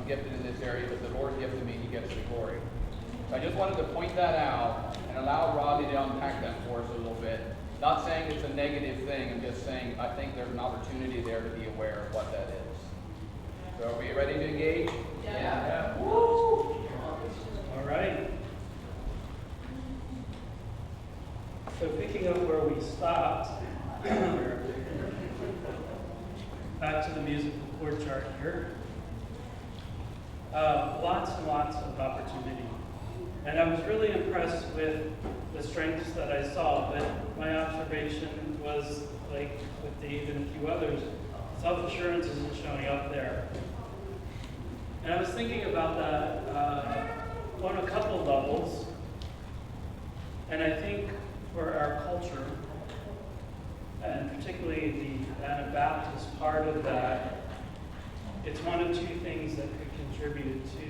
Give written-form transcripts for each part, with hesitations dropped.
gifted in this area, but the Lord gifted me, he gets the glory. So I just wanted to point that out and allow Rodney to unpack that for us a little bit. Not saying it's a negative thing, I'm just saying I think there's an opportunity there to be aware of what that is. So are we ready to engage? Yeah. Woo! All right. So picking up where we stopped, back to the musical chord chart here. Lots and lots of opportunity. And I was really impressed with the strengths that I saw, but my observation was, like with Dave and a few others, self-assurance isn't showing up there. And I was thinking about that on a couple levels, and I think for our culture, and particularly the Anabaptist part of that, it's one of two things that could contribute to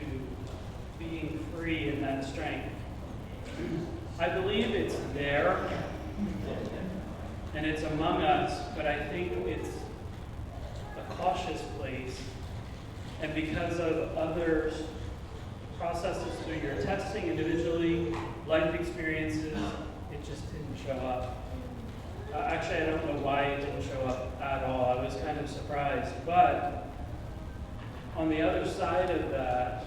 being free in that strength. I believe it's there, and it's among us, but I think it's a cautious place. And because of others' processes through your testing individually, life experiences, it just didn't show up. Actually, I don't know why it didn't show up at all. I was kind of surprised. But on the other side of that,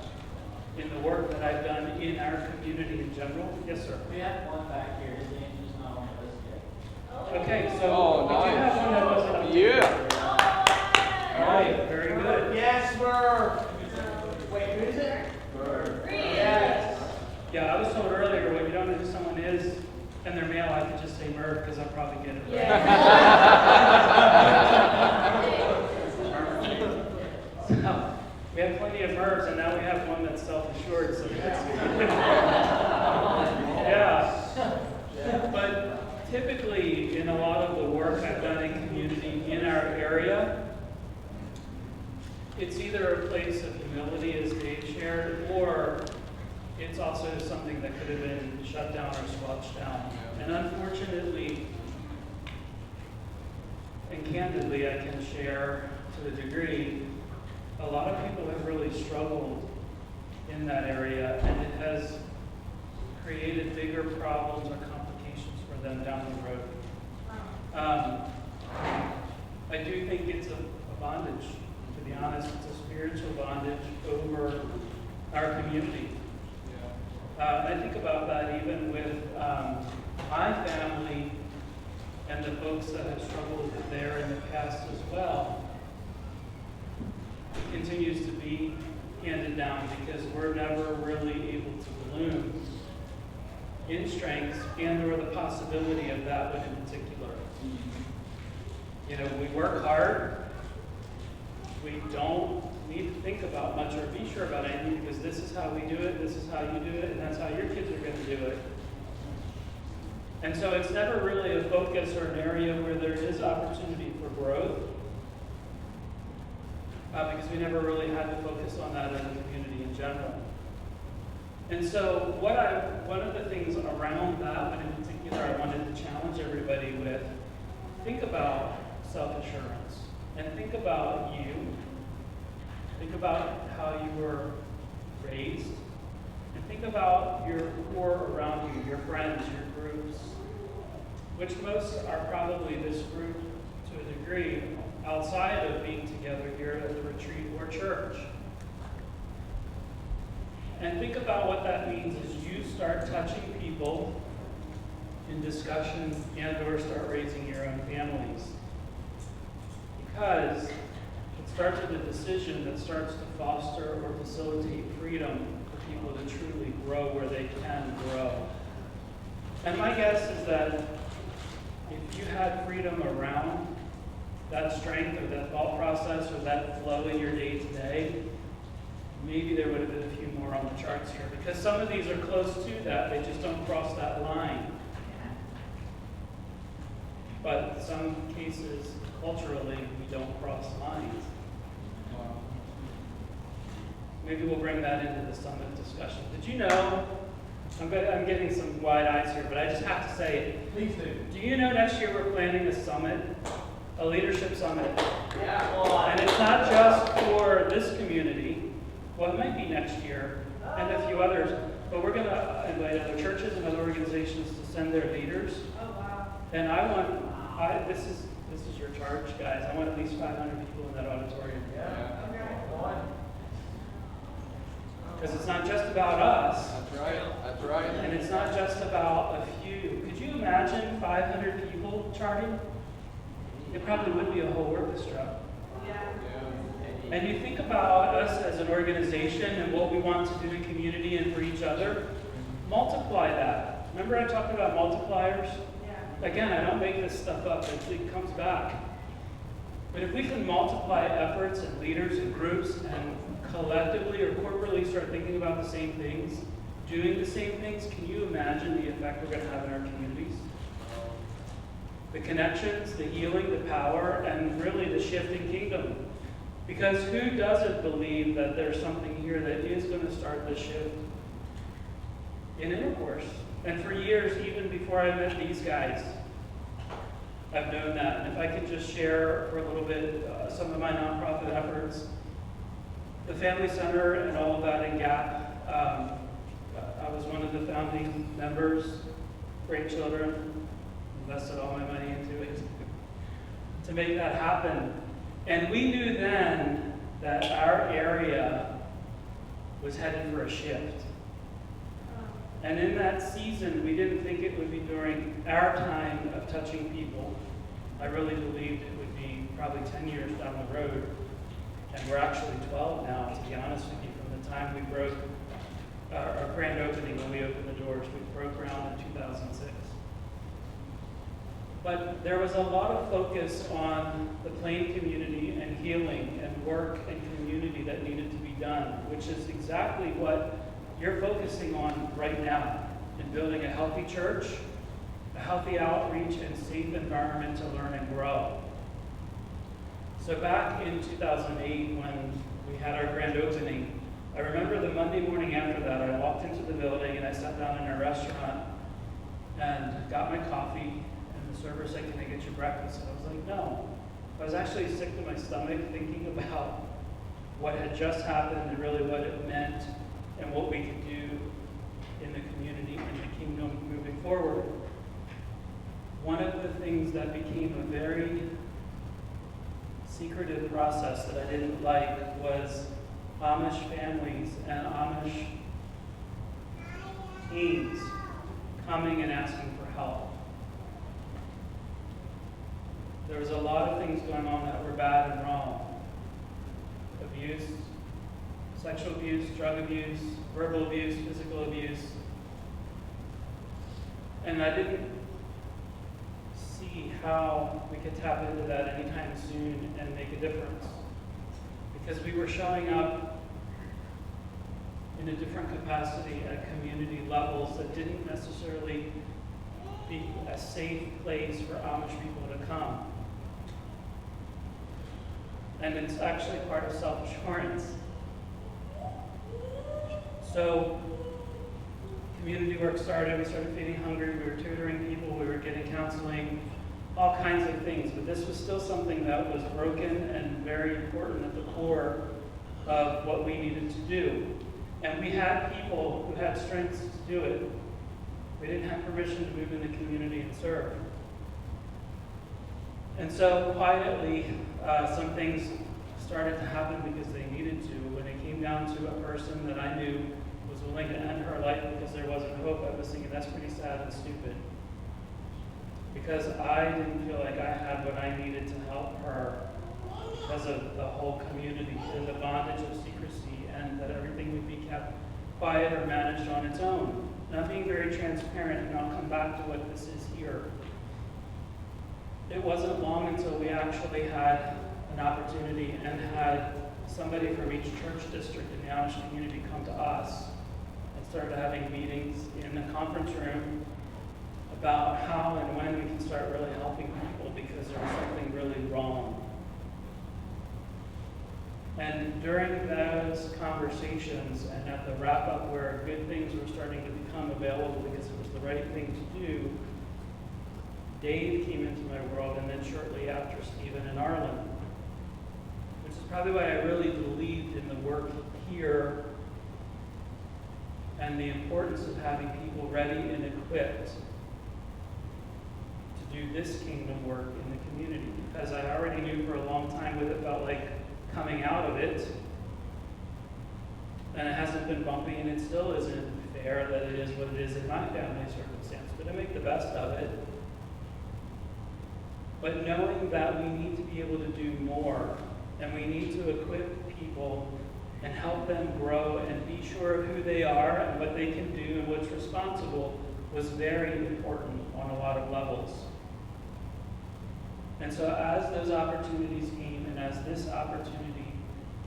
in the work that I've done in our community in general, yes, sir. We have one back here. His name is not on the list yet. Okay, so we do have one that wasn't up there. Yeah. All right, very good. Yes, Merv. Wait, who is it? Merv. Yes. Yeah, I was told earlier when you don't know who someone is and their male, I could just say Merv because I'll probably get it right. So, we have plenty of Mervs, and now we have one that's self-assured, so that's good. Yeah. But typically, in a lot of the work I've done in community in our area, it's either a place of humility, as Dave shared, or it's also something that could have been shut down or squelched down. And unfortunately, and candidly, I can share to a degree, a lot of people have really struggled in that area, and it has created bigger problems or complications for them down the road. I do think it's a bondage, to be honest. It's a spiritual bondage over our community. I think about that even with my family and the folks that have struggled there in the past as well. It continues to be handed down because we're never really able to bloom in strengths and or the possibility of that one in particular. You know, we work hard. We don't need to think about much or be sure about anything because this is how we do it, this is how you do it, and that's how your kids are going to do it. And so it's never really a focus or an area where there is opportunity for growth because we never really had to focus on that as a community in general. And so one of the things around that one in particular I wanted to challenge everybody with, think about self-assurance and think about you. Think about how you were raised, and think about your core around you, your friends, your groups, which most are probably this group to a degree outside of being together here at the retreat or church. And think about what that means as you start touching people in discussions and or start raising your own families. Because it starts with a decision that starts to foster or facilitate freedom for people to truly grow where they can grow. And my guess is that if you had freedom around that strength or that thought process or that flow in your day-to-day, maybe there would have been a few more on the charts here. Because some of these are close to that, they just don't cross that line. But in some cases, culturally, we don't cross lines. Maybe we'll bring that into the summit discussion. Did you know, I'm getting some wide eyes here, but I just have to say it. Please do. Do you know next year we're planning a summit, a leadership summit? Yeah, well, And it's not just for this community, Well, it might be next year, and a few others, but we're gonna invite other churches and other organizations to send their leaders. Oh, wow. And this is your charge, guys. I want at least 500 people in that auditorium. Yeah. Okay. Because it's not just about us, That's right, that's right. and it's not just about a few. Could you imagine 500 people charting? It probably would be a whole orchestra. Yeah. Yeah. And you think about us as an organization and what we want to do in community and for each other, multiply that. Remember I talked about multipliers? Yeah. Again, I don't make this stuff up, it comes back. But if we can multiply efforts and leaders and groups and collectively or corporately start thinking about the same things, doing the same things, can you imagine the effect we're going to have in our communities? The connections, the healing, the power, and really the shift in kingdom. Because who doesn't believe that there's something here that is going to start the shift in intercourse? And for years, even before I met these guys, I've known that. And if I could just share for a little bit some of my nonprofit efforts, the Family Center and all of that in Gap, I was one of the founding members, great children, invested all my money into it to make that happen. And we knew then that our area was headed for a shift. And in that season, we didn't think it would be during our time of touching people. I really believed it would be probably 10 years down the road. And we're actually 12 now, to be honest with you, from the time we broke our grand opening, when we opened the doors. We broke ground in 2006. But there was a lot of focus on the Plain community and healing and work and community that needed to be done, which is exactly what you're focusing on right now in building a healthy church, a healthy outreach, and safe environment to learn and grow. So back in 2008, when we had our grand opening, I remember the Monday morning after that, I walked into the building and I sat down in a restaurant and got my coffee. The server said, "Can I get you breakfast?" And I was like, "No." I was actually sick to my stomach thinking about what had just happened and really what it meant and what we could do in the community and the kingdom moving forward. One of the things that became a very secretive process that I didn't like was Amish families and Amish teens coming and asking for help. There was a lot of things going on that were bad and wrong. Abuse, sexual abuse, drug abuse, verbal abuse, physical abuse. And I didn't see how we could tap into that anytime soon and make a difference. Because we were showing up in a different capacity at community levels that didn't necessarily be a safe place for Amish people to come. And it's actually part of self-assurance. So, community work started, we started feeding hungry, we were tutoring people, we were getting counseling, all kinds of things. But this was still something that was broken and very important at the core of what we needed to do. And we had people who had strengths to do it. We didn't have permission to move in the community and serve. And so quietly, some things started to happen because they needed to. When it came down to a person that I knew was willing to end her life because there wasn't hope, I was thinking that's pretty sad and stupid. Because I didn't feel like I had what I needed to help her because of the whole community and the bondage of secrecy and that everything would be kept quiet or managed on its own. Not being very transparent, and I'll come back to what this is here. It wasn't long until we actually had an opportunity and had somebody from each church district in the Amish community come to us and started having meetings in the conference room about how and when we can start really helping people because there was something really wrong. And during those conversations and at the wrap-up where good things were starting to become available because it was the right thing to do, Dave came into my world, and then shortly after, Stephen and Arlen, which is probably why I really believed in the work here and the importance of having people ready and equipped to do this kingdom work in the community. Because I already knew for a long time what it felt like coming out of it. And it hasn't been bumpy, and it still isn't fair that it is what it is in my family circumstance. But I make the best of it. But knowing that we need to be able to do more, and we need to equip people and help them grow and be sure of who they are and what they can do and what's responsible, was very important on a lot of levels. And so as those opportunities came, and as this opportunity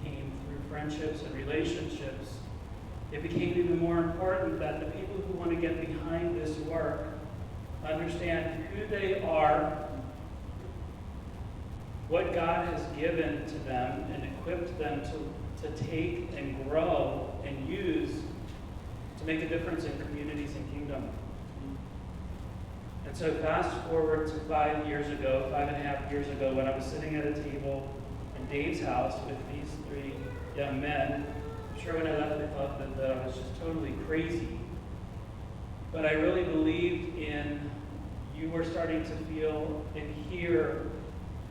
came through friendships and relationships, it became even more important that the people who want to get behind this work understand who they are, what God has given to them and equipped them to take and grow and use to make a difference in communities and kingdom. And so fast forward to 5.5 years ago, when I was sitting at a table in Dave's house with these 3 young men. I'm sure when I left they thought that I was just totally crazy. But I really believed in, you were starting to feel and hear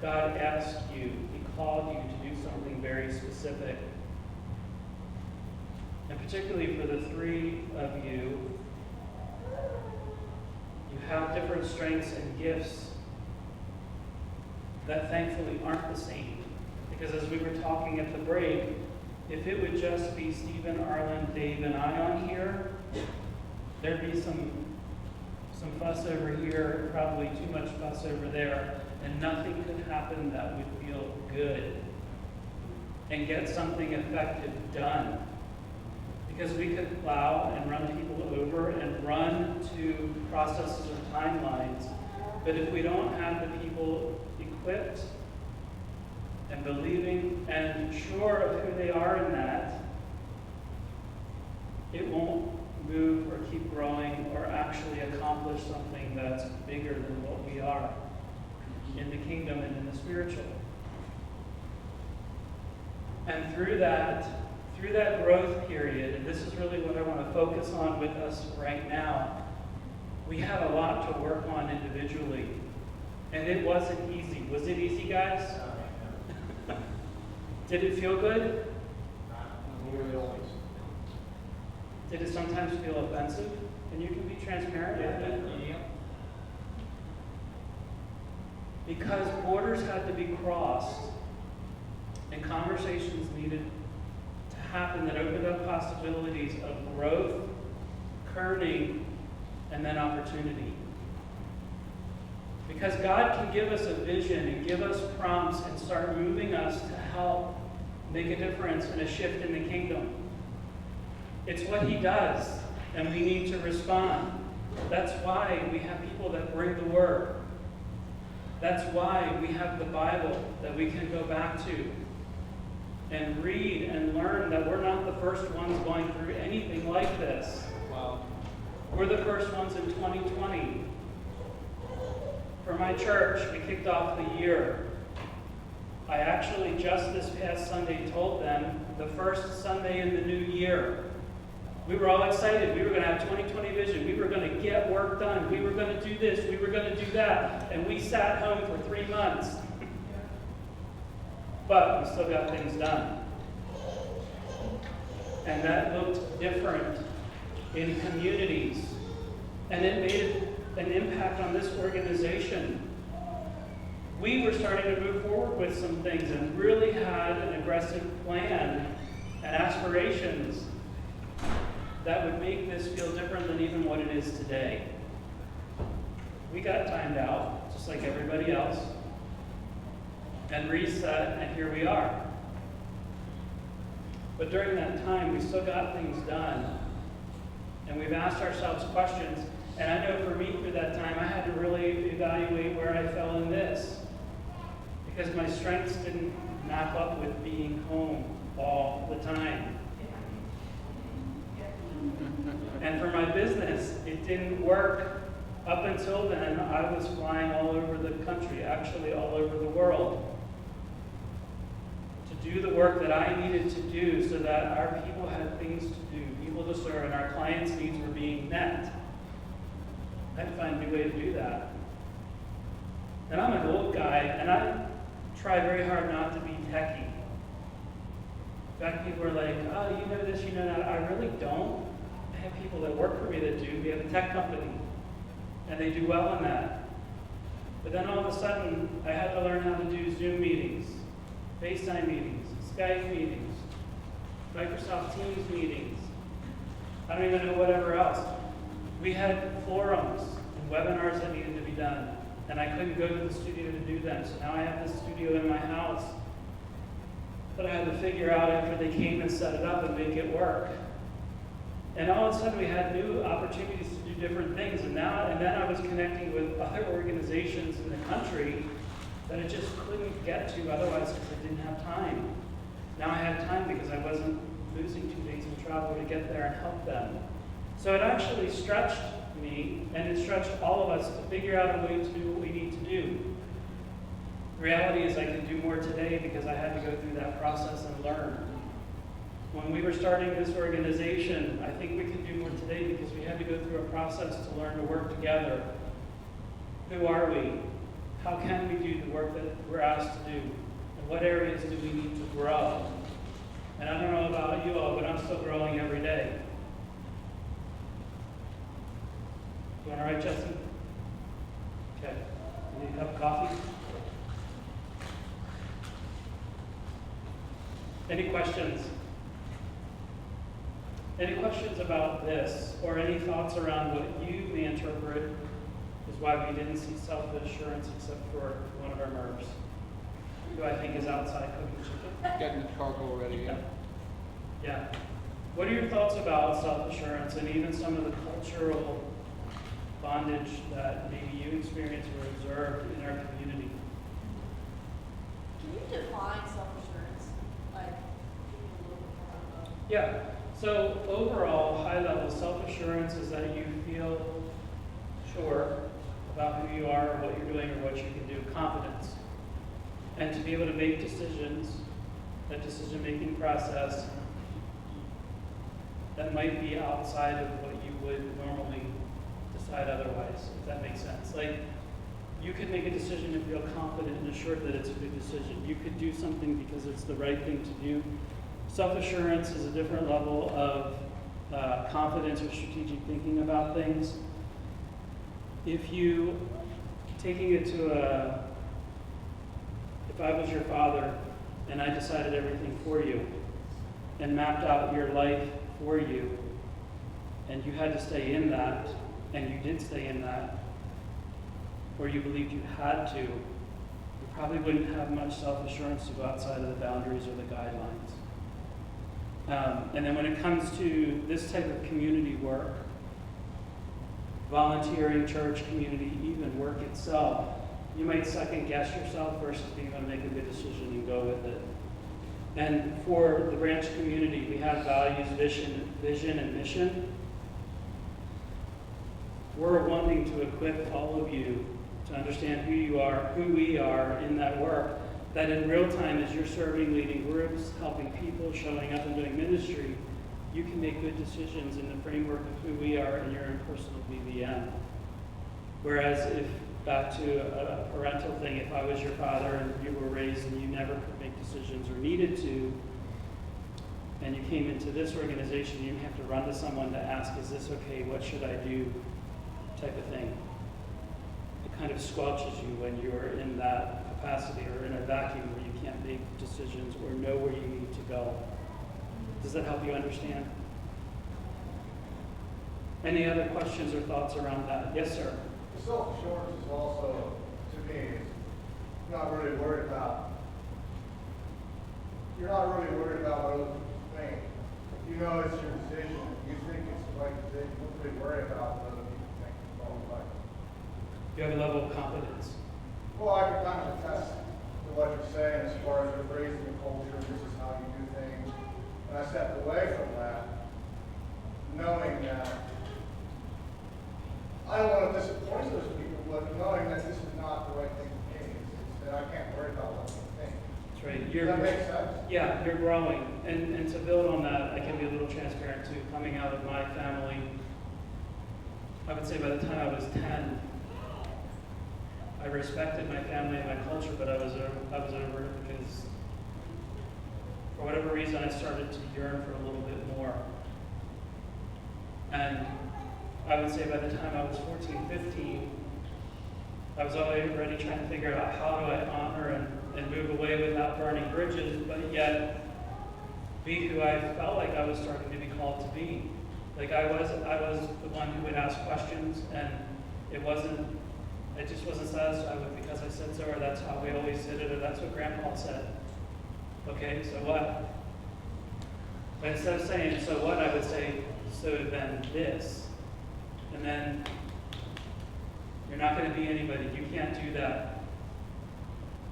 God asked you, He called you to do something very specific. And particularly for the 3 of you, you have different strengths and gifts that thankfully aren't the same. Because as we were talking at the break, if it would just be Stephen, Arlen, Dave, and I on here, there'd be some fuss over here, probably too much fuss over there, and nothing could happen that would feel good and get something effective done. Because we could plow and run people over and run to processes or timelines, but if we don't have the people equipped and believing and sure of who they are in that, it won't move or keep growing or actually accomplish something that's bigger than what we are in the kingdom and in the spiritual. And through that growth period, and this is really what I want to focus on with us right now, we had a lot to work on individually. And it wasn't easy. Was it easy, guys? Did it feel good? Did it sometimes feel offensive? And you can be transparent with it. Because borders had to be crossed and conversations needed to happen that opened up possibilities of growth, kerning, and then opportunity. Because God can give us a vision and give us prompts and start moving us to help make a difference and a shift in the kingdom. It's what He does, and we need to respond. That's why we have people that bring the Word. That's why we have the Bible that we can go back to and read and learn that we're not the first ones going through anything like this. Wow. We're the first ones in 2020. For my church, we kicked off the year. I actually just this past Sunday told them the first Sunday in the new year. We were all excited. We were going to have 2020 vision. We were going to get work done. We were going to do this. We were going to do that. And we sat home for 3 months. But we still got things done. And that looked different in communities. And it made an impact on this organization. We were starting to move forward with some things and really had an aggressive plan and aspirations that would make this feel different than even what it is today. We got timed out, just like everybody else, and reset, and here we are. But during that time, we still got things done, and we've asked ourselves questions. And I know for me, through that time, I had to really evaluate where I fell in this, because my strengths didn't map up with being home all the time. And for my business, it didn't work. Up until then, I was flying all over the country, actually all over the world, to do the work that I needed to do so that our people had things to do, people to serve, and our clients' needs were being met. I had to find a new way to do that. And I'm an old guy, and I try very hard not to be techie. In fact, people are like, oh, you know this, you know that. I really don't. I have people that work for me that do. We have a tech company, and they do well in that. But then all of a sudden, I had to learn how to do Zoom meetings, FaceTime meetings, Skype meetings, Microsoft Teams meetings. I don't even know whatever else. We had forums and webinars that needed to be done, and I couldn't go to the studio to do them. So now I have this studio in my house that I had to figure out after they came and set it up and make it work. And all of a sudden we had new opportunities to do different things. And then I was connecting with other organizations in the country that I just couldn't get to otherwise because I didn't have time. Now I had time because I wasn't losing 2 days in travel to get there and help them. So it actually stretched me, and it stretched all of us to figure out a way to do what we need to do. The reality is I can do more today because I had to go through that process and learn. When we were starting this organization, I think we can do more today because we had to go through a process to learn to work together. Who are we? How can we do the work that we're asked to do? And what areas do we need to grow? And I don't know about you all, but I'm still growing every day. You want to write, Justin? Okay. You need a cup of coffee? Any questions? Any questions about this, or any thoughts around what you may interpret is why we didn't see self-assurance except for one of our MERVs, who I think is outside cooking chicken? Getting the charcoal ready, yeah. Yeah. What are your thoughts about self-assurance and even some of the cultural bondage that maybe you experienced or observed in our community? Can you define self-assurance? Like, give me a little more of a... Yeah. So overall, high level self-assurance is that you feel sure about who you are, or what you're doing, or what you can do. Confidence. And to be able to make decisions, that decision-making process that might be outside of what you would normally decide otherwise, if that makes sense. Like, you could make a decision and feel confident and assured that it's a good decision. You could do something because it's the right thing to do. Self-assurance is a different level of confidence or strategic thinking about things. If you, taking it to if I was your father and I decided everything for you and mapped out your life for you, and you had to stay in that, and you did stay in that, or you believed you had to, you probably wouldn't have much self-assurance to go outside of the boundaries or the guidelines. And then when it comes to this type of community work, volunteering, church, community, even work itself, you might second guess yourself versus being able to make a good decision and go with it. And for the branch community, we have values, vision, and mission. We're wanting to equip all of you to understand who you are, who we are in that work, that in real time as you're serving, leading groups, helping people, showing up and doing ministry, you can make good decisions in the framework of who we are in your own personal BVM. Whereas if, back to a parental thing, if I was your father and you were raised and you never could make decisions or needed to, and you came into this organization, you have to run to someone to ask, is this okay, what should I do, type of thing. It kind of squelches you when you're in that capacity or in a vacuum where you can't make decisions or know where you need to go. Does that help you understand? Any other questions or thoughts around that? Yes, sir. Self-assurance is also, to me, not really worried about. You're not really worried about what other people think. You know it's your decision. You think it's the right decision. You don't really worry about what other people think. It's all right. You have a level of confidence. Well, I can kind of attest to what you're saying as far as you're raising the culture, this is how you do things. And I stepped away from that, knowing that I don't want to disappoint those people, but knowing that this is not the right thing for me, it's that I can't worry about what they think. That's right. Does that make sense? Yeah, you're growing. And to build on that, I can be a little transparent too. Coming out of my family, I would say by the time I was 10, I respected my family and my culture, but I was over it because for whatever reason I started to yearn for a little bit more. And I would say by the time I was 14, 15, I was already trying to figure out how do I honor and move away without burning bridges, but yet be who I felt like I was starting to be called to be. Like I was the one who would ask questions, and I just wasn't satisfied with because I said so, or that's how we always did it, or that's what Grandpa said. Okay, so what? But instead of saying, so what, I would say, so then this. And then, you're not going to be anybody. You can't do that.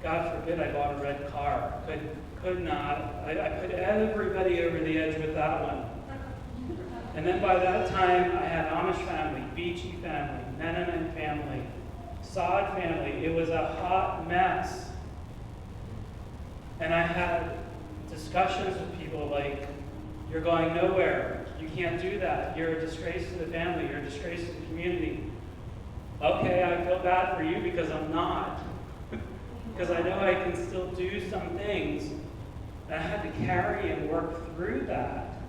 God forbid I bought a red car. Could not. I put everybody over the edge with that one. And then by that time, I had Amish family, Beachy family, Mennonite family, Sod family. It was a hot mess. And I had discussions with people like, you're going nowhere. You can't do that. You're a disgrace to the family. You're a disgrace to the community. Okay, I feel bad for you because I'm not. Because I know I can still do some things. And I had to carry and work through that.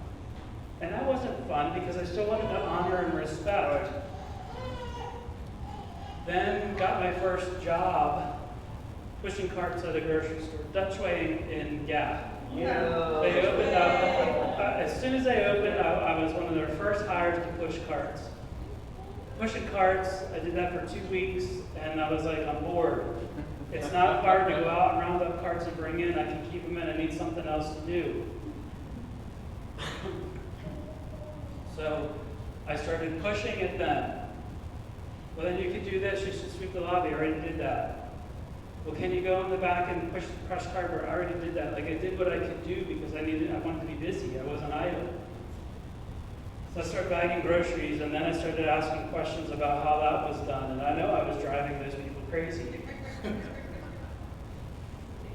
And that wasn't fun because I still wanted to honor and respect. Then got my first job pushing carts at a grocery store, Dutchway in Gap. Yeah. They opened up, as soon as they opened, I was one of their first hires to push carts. Pushing carts, I did that for 2 weeks, and I was like, I'm bored. It's not hard to go out and round up carts and bring in. I can keep them in. I need something else to do. So I started pushing at them. Well, then you could do this. You should sweep the lobby. I already did that. Well, can you go in the back and push the crushed cardboard? I already did that. Like I did what I could do because I wanted to be busy. I wasn't idle. So I started bagging groceries, and then I started asking questions about how that was done. And I know I was driving those people crazy.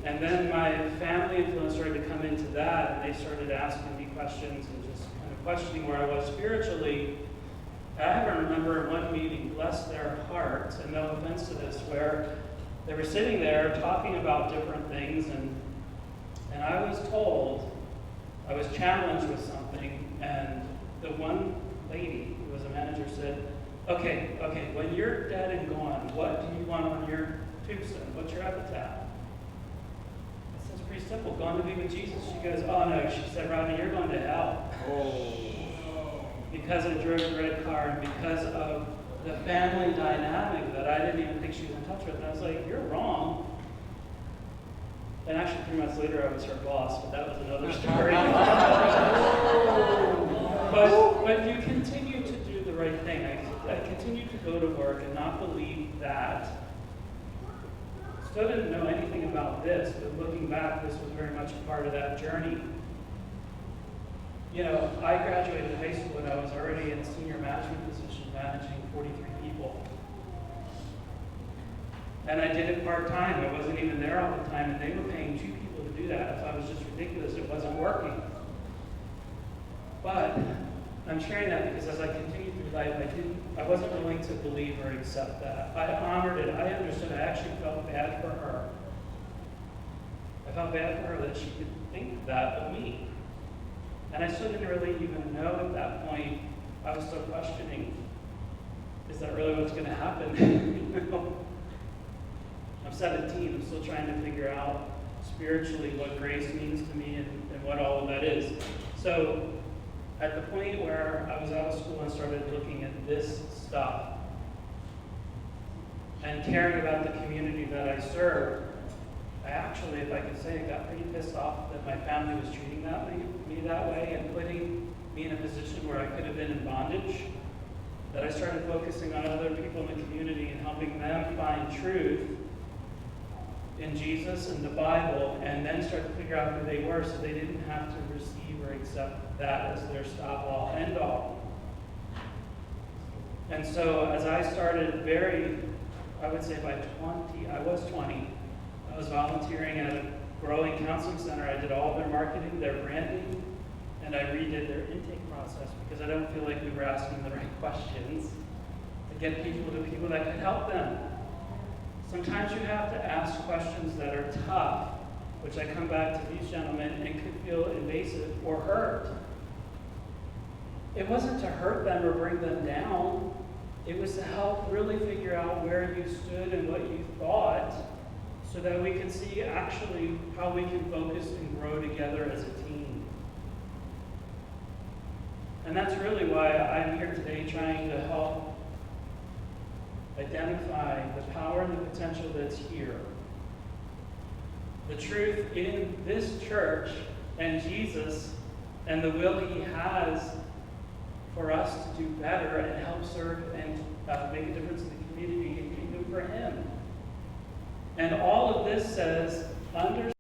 And then my family influence started to come into that, and they started asking me questions and just kind of questioning where I was spiritually. And I even remember one meeting, bless their hearts, and no offense to this, where they were sitting there talking about different things, and I was told, I was challenged with something, and the one lady who was a manager said, okay, when you're dead and gone, what do you want on your tombstone? What's your epitaph? I said, it's pretty simple, gone to be with Jesus. She goes, oh no, she said, Rodney, you're going to hell. Because I drove a red car and because of the family dynamic that I didn't even think she was in touch with. And I was like, you're wrong. And actually 3 months later I was her boss, but that was another story. but you continue to do the right thing. I continued to go to work and not believe that. Still didn't know anything about this, but looking back, this was very much a part of that journey. You know, I graduated high school and I was already in a senior management position, managing 43 people. And I did it part-time. I wasn't even there all the time, and they were paying 2 people to do that. I thought it was just ridiculous. It wasn't working. But I'm sharing that because as I continued through life, I wasn't willing to believe or accept that. I honored it. I understood. I actually felt bad for her. I felt bad for her that she could think that of me. And I still didn't really even know at that point. I was still questioning, is that really what's going to happen? I'm 17. I'm still trying to figure out spiritually what grace means to me and what all of that is. So at the point where I was out of school and started looking at this stuff and caring about the community that I served, I actually, if I could say, got pretty pissed off that my family was treating me that way and putting me in a position where I could have been in bondage, that I started focusing on other people in the community and helping them find truth in Jesus and the Bible, and then start to figure out who they were so they didn't have to receive or accept that as their stop-all, end-all. And so as I started I would say by 20, I was 20, I was volunteering at a Growing Counseling Center, I did all their marketing, their branding, and I redid their intake process because I don't feel like we were asking the right questions to get people to people that could help them. Sometimes you have to ask questions that are tough, which I come back to these gentlemen and could feel invasive or hurt. It wasn't to hurt them or bring them down. It was to help really figure out where you stood and what you thought so that we can see actually how we can focus and grow together as a team. And that's really why I'm here today trying to help identify the power and the potential that's here. The truth in this church and Jesus and the will he has for us to do better and help serve and make a difference in the community and kingdom for him. And all of this says, understand